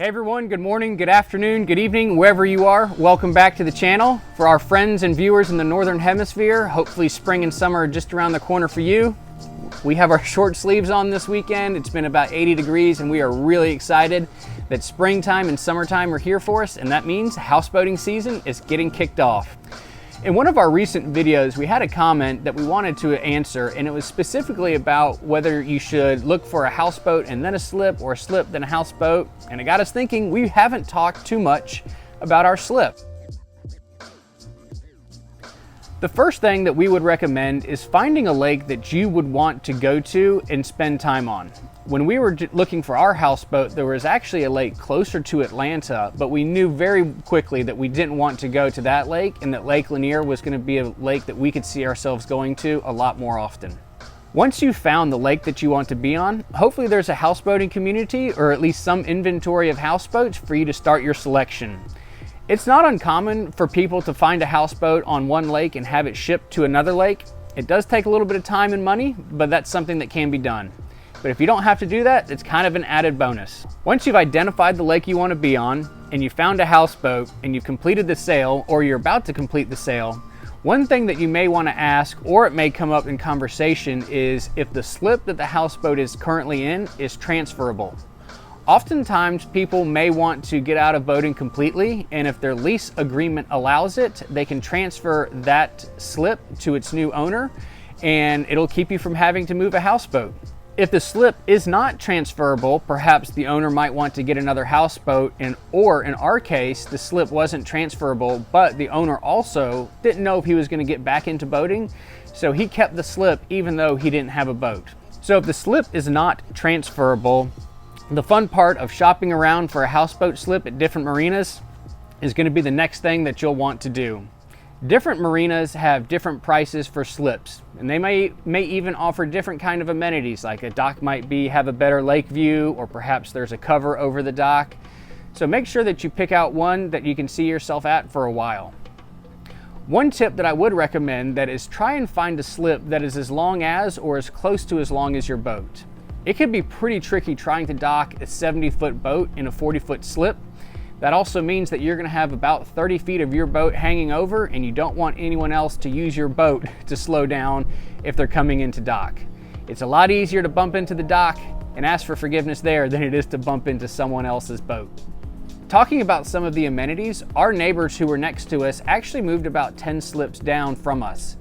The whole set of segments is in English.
Hey everyone, good morning, good afternoon, good evening, wherever you are. Welcome back to the channel. For our friends and viewers in the Northern Hemisphere, hopefully spring and summer are just around the corner for you. We have our short sleeves on this weekend. It's been about 80 degrees and we are really excited that springtime and summertime are here for us, and that means houseboating season is getting kicked off. In one of our recent videos, we had a comment that we wanted to answer, and it was specifically about whether you should look for a houseboat and then a slip, or a slip then a houseboat. And it got us thinking, we haven't talked too much about our slip. The first thing that we would recommend is finding a lake that you would want to go to and spend time on. When we were looking for our houseboat, there was actually a lake closer to Atlanta, but we knew very quickly that we didn't want to go to that lake, and that Lake Lanier was going to be a lake that we could see ourselves going to a lot more often. Once you've found the lake that you want to be on, hopefully there's a houseboating community or at least some inventory of houseboats for you to start your selection. It's not uncommon for people to find a houseboat on one lake and have it shipped to another lake. It does take a little bit of time and money, but that's something that can be done. But if you don't have to do that, it's kind of an added bonus. Once you've identified the lake you want to be on, and you found a houseboat, and you've completed the sale, or you're about to complete the sale, one thing that you may want to ask, or it may come up in conversation, is if the slip that the houseboat is currently in is transferable. Oftentimes people may want to get out of boating completely, and if their lease agreement allows it, they can transfer that slip to its new owner, and it'll keep you from having to move a houseboat. If the slip is not transferable, perhaps the owner might want to get another houseboat, or in our case, the slip wasn't transferable, but the owner also didn't know if he was going to get back into boating, so he kept the slip even though he didn't have a boat. So if the slip is not transferable, the fun part of shopping around for a houseboat slip at different marinas is going to be the next thing that you'll want to do. Different marinas have different prices for slips, and they may even offer different kind of amenities, like a dock might have a better lake view, or perhaps there's a cover over the dock. So make sure that you pick out one that you can see yourself at for a while. One tip that I would recommend that is try and find a slip that is as long as or as close to as long as your boat. It can be pretty tricky trying to dock a 70-foot boat in a 40-foot slip. That also means that you're going to have about 30 feet of your boat hanging over, and you don't want anyone else to use your boat to slow down if they're coming into dock. It's a lot easier to bump into the dock and ask for forgiveness there than it is to bump into someone else's boat. Talking about some of the amenities, our neighbors who were next to us actually moved about 10 slips down from us.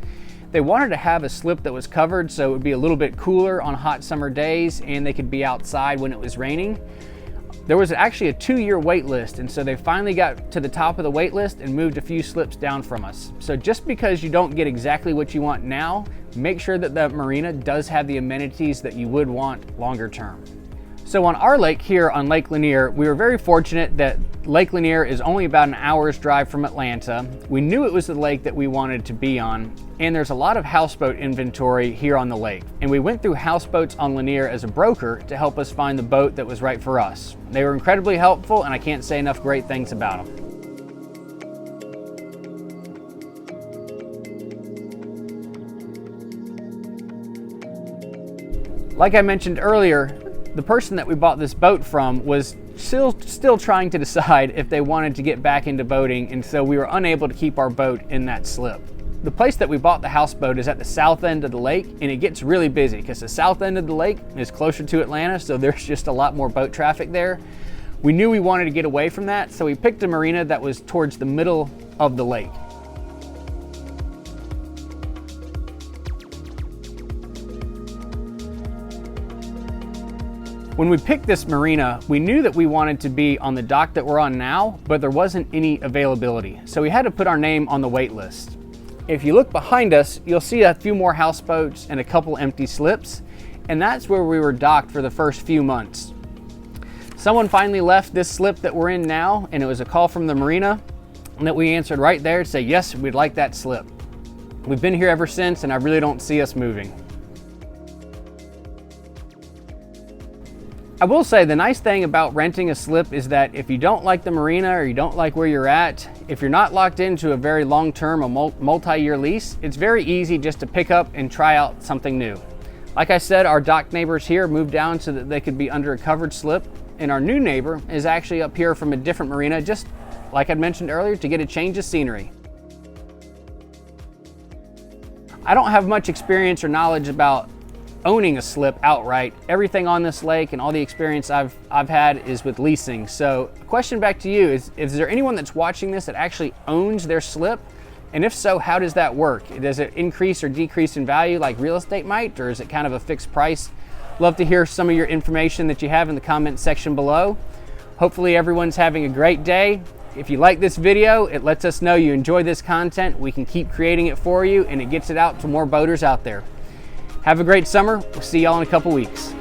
They wanted to have a slip that was covered so it would be a little bit cooler on hot summer days, and they could be outside when it was raining. There was actually a 2-year wait list, and so they finally got to the top of the wait list and moved a few slips down from us. So just because you don't get exactly what you want now, make sure that the marina does have the amenities that you would want longer term. So on our lake here on Lake Lanier, we were very fortunate that Lake Lanier is only about an hour's drive from Atlanta. We knew it was the lake that we wanted to be on, and there's a lot of houseboat inventory here on the lake. And we went through Houseboats on Lanier as a broker to help us find the boat that was right for us. They were incredibly helpful, and I can't say enough great things about them. Like I mentioned earlier, the person that we bought this boat from was still trying to decide if they wanted to get back into boating, and so we were unable to keep our boat in that slip. The place that we bought the houseboat is at the south end of the lake, and it gets really busy because the south end of the lake is closer to Atlanta, so there's just a lot more boat traffic there. We knew we wanted to get away from that, so we picked a marina that was towards the middle of the lake. When we picked this marina, we knew that we wanted to be on the dock that we're on now, but there wasn't any availability. So we had to put our name on the wait list. If you look behind us, you'll see a few more houseboats and a couple empty slips, and that's where we were docked for the first few months. Someone finally left this slip that we're in now, and it was a call from the marina, and that we answered right there to say, yes, we'd like that slip. We've been here ever since, and I really don't see us moving. I will say the nice thing about renting a slip is that if you don't like the marina or you don't like where you're at, if you're not locked into a very long-term or multi-year lease, it's very easy just to pick up and try out something new. Like I said, our dock neighbors here moved down so that they could be under a covered slip, and our new neighbor is actually up here from a different marina, just like I mentioned earlier, to get a change of scenery. I don't have much experience or knowledge about owning a slip outright. Everything on this lake and all the experience I've had is with leasing. So a question back to you is there anyone that's watching this that actually owns their slip? And if so, how does that work? Does it increase or decrease in value like real estate might, or is it kind of a fixed price? Love to hear some of your information that you have in the comment section below. Hopefully everyone's having a great day. If you like this video, it lets us know you enjoy this content. We can keep creating it for you, and it gets it out to more boaters out there. Have a great summer. We'll see y'all in a couple weeks.